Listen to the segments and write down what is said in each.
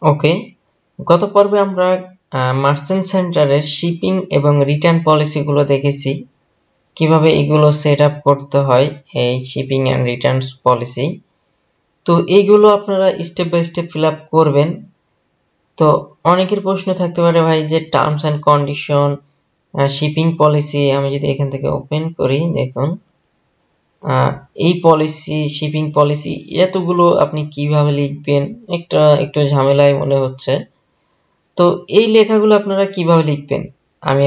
ওকে, গত পর্বে আমরা মার্চেন্ট সেন্টারের শিপিং এবং রিটার্ন পলিসিগুলো দেখেছি, কিভাবে এগুলো সেট আপ করতে হয়, এই শিপিং অ্যান্ড রিটার্ন পলিসি। তো এইগুলো আপনারা step by step fill up করবেন। তো অনেকের প্রশ্ন থাকতে পারে, ভাই যে terms and condition, shipping policy, আমি যদি এখান থেকে ওপেন করি, দেখুন এই পলিসি, শিপিং পলিসি এতগুলো আপনি কিভাবে লিখবেন, একটু ঝামেলায় মনে হচ্ছে। তো এই লেখাগুলো আপনারা কিভাবে লিখবেন, আমি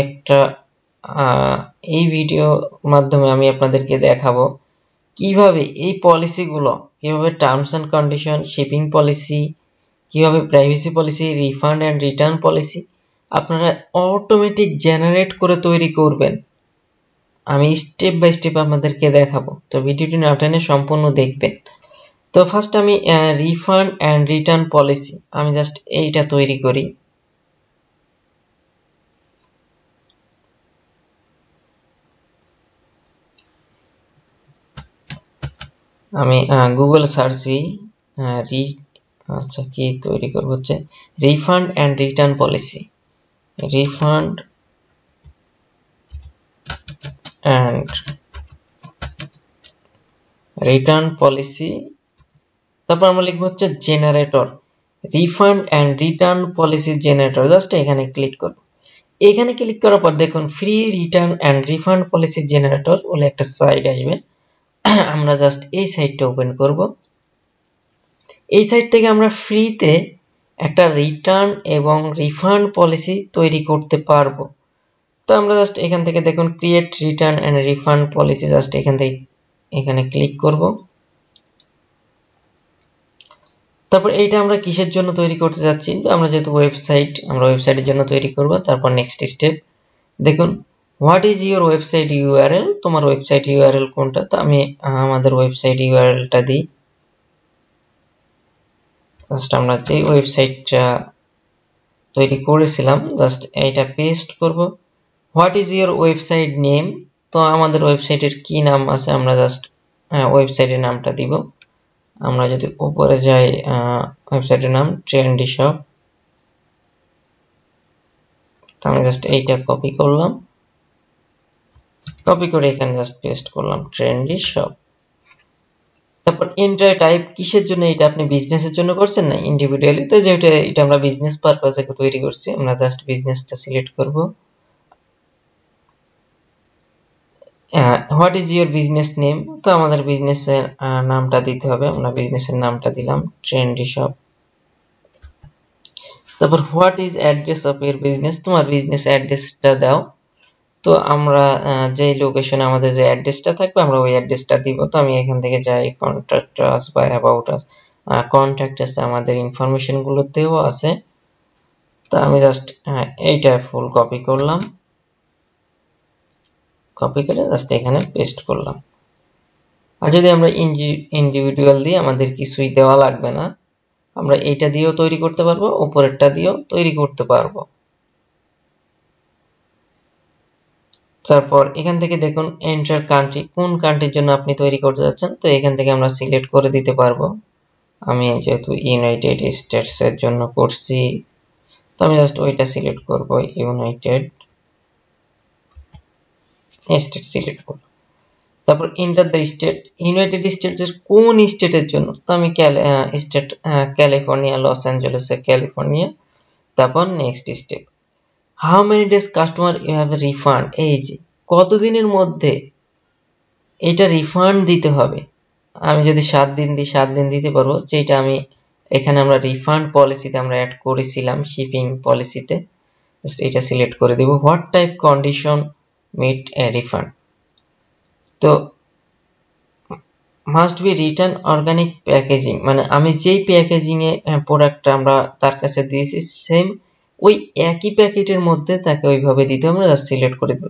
এই ভিডিও মাধ্যমে আমি আপনাদেরকে দেখাবো কিভাবে এই পলিসিগুলো, কিভাবে terms and condition, shipping policy, কিভাবে privacy policy, refund and return policy আপনারা অটোমেটিক জেনারেট করে তৈরি করবেন। আমি স্টেপ বাই স্টেপ আপনাদেরকে দেখাবো, তো ভিডিওটি না টেনে সম্পূর্ণ দেখবেন। তো ফার্স্ট আমি রিফান্ড এন্ড রিটার্ন পলিসি, আমি জাস্ট এইটা তৈরি করি। আমি গুগল সার্চি আচ্ছা কি তৈরি করব, হচ্ছে refund and return policy, refund and return policy. তারপর আমরা লিখবো হচ্ছে generator, refund and return policy generator. Just এখানে ক্লিক করব। এখানে ক্লিক করার পর দেখুন free return and refund policy generator বলে একটা সাইট আসবে। আমরা জাস্ট এই সাইটটা ওপেন করব। এই সাইট থেকে আমরা ফ্রিতে একটা রিটার্ন এবং রিফান্ড পলিসি তৈরি করতে পারবো। তো আমরা জাস্ট এখান থেকে দেখুন create return and refund policy, just এখান থেকে এখানে ক্লিক করব। তারপর এইটা আমরা কিসের জন্য তৈরি করতে যাচ্ছি, তো আমরা যেহেতু ওয়েবসাইট, আমরা ওয়েবসাইটের জন্য তৈরি করব। তারপর নেক্সট স্টেপ দেখুন what is your website URL, তোমার ওয়েবসাইট ইউআরএল কোনটা, তো আমি আমাদের ওয়েবসাইট ইউআরএলটা দিই। জাস্ট আমরা যে ওয়েবসাইটটা তৈরি করেছিলাম জাস্ট এইটা পেস্ট করব। What is your website name, তো আমাদের ওয়েবসাইটের কি নাম আছে আমরা জাস্ট ওয়েবসাইটের নামটা দিব। আমরা যদি উপরে যাই, ওয়েবসাইটের নাম ট্রেন্ডি শপ, তো আমি জাস্ট এইটা কপি করলাম, কপি করে এখানে জাস্ট পেস্ট করলাম ট্রেন্ডি শপ। তারপর এন্টার টাইপ, কিসের জন্য এটা, আপনি বিজনেসের জন্য করছেন না ইন্ডিভিজুয়ালি, তো যেটা এটা আমরা বিজনেস পারপাসে তৈরি করছি, আমরা জাস্ট বিজনেসটা সিলেক্ট করব। What is your business name, তো আমাদের বিজনেসের নামটা দিতে হবে, আমরা বিজনেসের নামটা দিলাম ট্রেন্ডি শপ। তারপর what is address of your business, তোমার বিজনেস অ্যাড্রেসটা দাও। তো আমরা যে লোকেশনে আমাদের যে অ্যাড্রেসটা থাকবে আমরা ওই অ্যাড্রেসটা দিব। তো আমি এখান থেকে যাই কন্ট্যাক্ট আস বা অ্যাবাউট আস, কন্ট্যাক্ট আছে, আমাদের ইনফরমেশন গুলো দেওয়া আছে। তো আমি জাস্ট এইটা ফুল কপি করলাম, কপি করে জাস্ট এখানে পেস্ট করলাম। আর যদি আমরা ইন্ডিভিজুয়াল দিই, আমাদের কিছুই দেওয়া লাগবে না, আমরা এইটা দিয়েও তৈরি করতে পারবো, উপরেরটা দিয়েও তৈরি করতে পারবো। তারপর এখান থেকে দেখুন এন্টার কান্ট্রি, কোন কান্ট্রির জন্য আপনি তৈরি করতে যাচ্ছেন, তো এখান থেকে আমরা সিলেক্ট করে দিতে পারবো। আমি যেহেতু ইউনাইটেড স্টেটস এর জন্য করছি, তো আমি জাস্ট ওইটা সিলেক্ট করব, ইউনাইটেড স্টেট সিলেক্ট করব। তারপর enter the state, United States কোন স্টেটের জন্য, তো আমি স্টেট ক্যালিফোর্নিয়া, লস অ্যাঞ্জেলেসে ক্যালিফোর্নিয়া। তারপর next step, how many days customer you have refund, এই যে কতদিনের মধ্যে এটা রিফান্ড দিতে হবে। আমি যদি 7 দিন দিই 7 দিন দিতে পারবো, যেটা আমি এখানে আমরা রিফান্ড পলিসিতে আমরা অ্যাড করেছিলাম, শিপিং পলিসিতে জাস্ট এটা সিলেক্ট করে দিব। What type condition meet a refund, to must be return organic packaging, মানে আমি যেই প্যাকেজিং এ প্রোডাক্টটা আমরা তার কাছে দিয়েছি সেম ওই একই প্যাকেটের মধ্যে তাকে ওইভাবে দিতে হবে। আমরা জাস্ট সিলেক্ট করে দেব।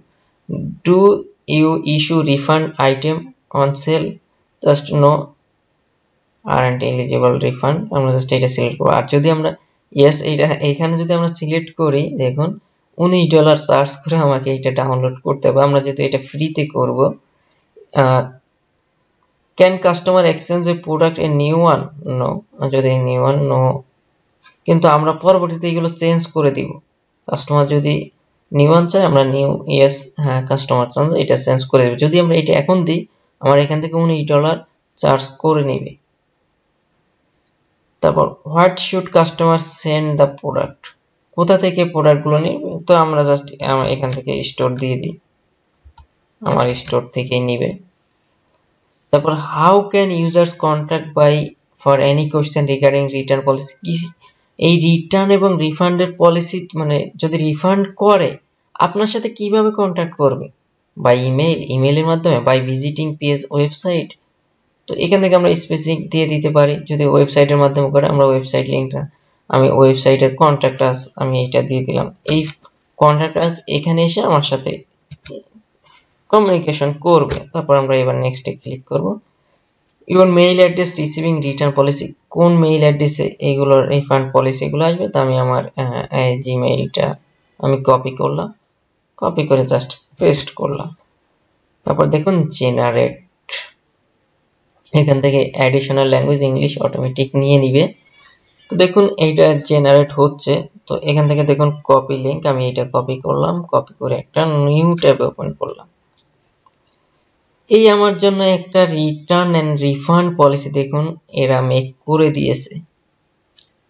Do you issue refund item on sale, just no aren't eligible refund, আমরা জাস্ট এটা সিলেক্ট করব। আর যদি আমরা ইয়েস এইটা এখানে যদি আমরা সিলেক্ট করি, দেখুন $19 চার্জ করে আমাকে এটা ডাউনলোড করতে হবে, আমরা যেহেতু এটা ফ্রিতে করব। Can customer exchange a product a new one, no, যদি নিউ ওয়ান নো কিন্তু আমরা পরবর্তীতে এগুলো চেঞ্জ করে দিব। কাস্টমার যদি নিউ ওয়ান চায় আমরা নিউ ইয়েস, হ্যাঁ কাস্টমার চান এটা চেঞ্জ করে দেবে। যদি আমরা এটা এখন দিই আমার এখান থেকে $19 চার্জ করে নেবে। তারপর what should customer send the product, কোথা থেকে প্রোডাক্টগুলো নেবে, তো আমরা জাস্ট এখান থেকে স্টোর দিয়ে দিই, আমার স্টোর থেকেই নিবে। তারপর how can users contact by for any question regarding return policy, এই রিটার্ন এবং রিফান্ডের পলিসি মানে যদি রিফান্ড করে আপনার সাথে কিভাবে কন্ট্যাক্ট করবে, বাই ইমেল, ইমেলের মাধ্যমে, বাই ভিজিটিং পেজ, ওয়েবসাইট। তো এখান থেকে আমরা স্পেসিফিক দিয়ে দিতে পারি, যদি ওয়েবসাইটের মাধ্যমে করে আমরা ওয়েবসাইট লিঙ্কটা, আমি ওয়েবসাইটের কন্ট্যাক্ট আস আমি এটা দিয়ে দিলাম। এই কন্ট্যাক্ট আস এখানে এসে আমার সাথে কমিউনিকেশন করবে। তারপর আমরা এবার নেক্সটে ক্লিক করব। Your mail address receiving return policy, কোন মেইল অ্যাড্রেসে এইগুলো রিফান্ড পলিসিগুলো আসবে, তো আমি আমার জিমেইলটা আমি কপি করলাম, কপি করে জাস্ট পেস্ট করলাম। তারপর দেখুন জেনারেট, এখান থেকে অ্যাডিশনাল ল্যাঙ্গুয়েজ ইংলিশ অটোমেটিক নিয়ে নিবে। তো দেখুন এইটা জেনারেট হচ্ছে। তো এখান থেকে দেখুন কপি লিংক, আমি এটা কপি করলাম, কপি করে একটা নিউ ট্যাব ওপেন করলাম। এই আমার জন্য একটা রিটার্ন এন্ড রিফান্ড পলিসি দেখুন এরা মেক করে দিয়েছে।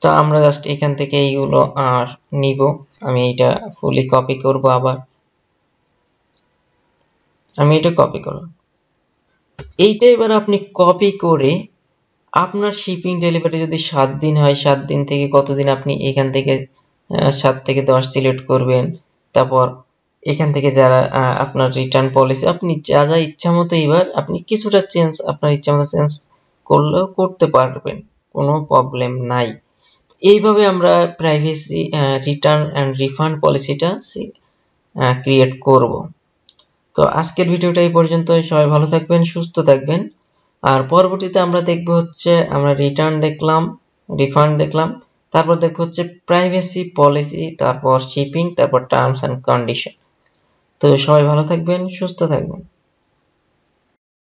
তো আমরা জাস্ট এখান থেকে এইগুলো আর নিব, আমি এটা ফুলি কপি করব, আবার আমি এটা কপি করলাম। এইটা এবার আপনি কপি করে আপনার শিপিং ডেলিভারি যদি 7 দিন হয় 7 দিন থেকে কতদিন আপনি এখান থেকে 7 থেকে 10 সিলেক্ট করবেন। তারপর এখান থেকে যারা আপনার রিটার্ন পলিসি আপনি যা যা ইচ্ছা মতো এবার আপনি কিছুটা চেঞ্জ আপনার ইচ্ছা মতো চেঞ্জ করলেও করতে পারবেন, কোনো প্রবলেম নাই। এইভাবে আমরা প্রাইভেসি রিটার্ন অ্যান্ড রিফান্ড পলিসিটা ক্রিয়েট করব। তো আজকের ভিডিওটা এই পর্যন্তই, সবাই ভালো থাকবেন, সুস্থ থাকবেন। আর পরবর্তীতে আমরা দেখব হচ্ছে আমরা রিটার্ন দেখলাম, রিফান্ড দেখলাম, তারপর দেখব হচ্ছে প্রাইভেসি পলিসি, তারপর শিপিং, তারপর টার্মস এন্ড কন্ডিশন। তো সবাই ভালো থাকবেন, সুস্থ থাকবেন।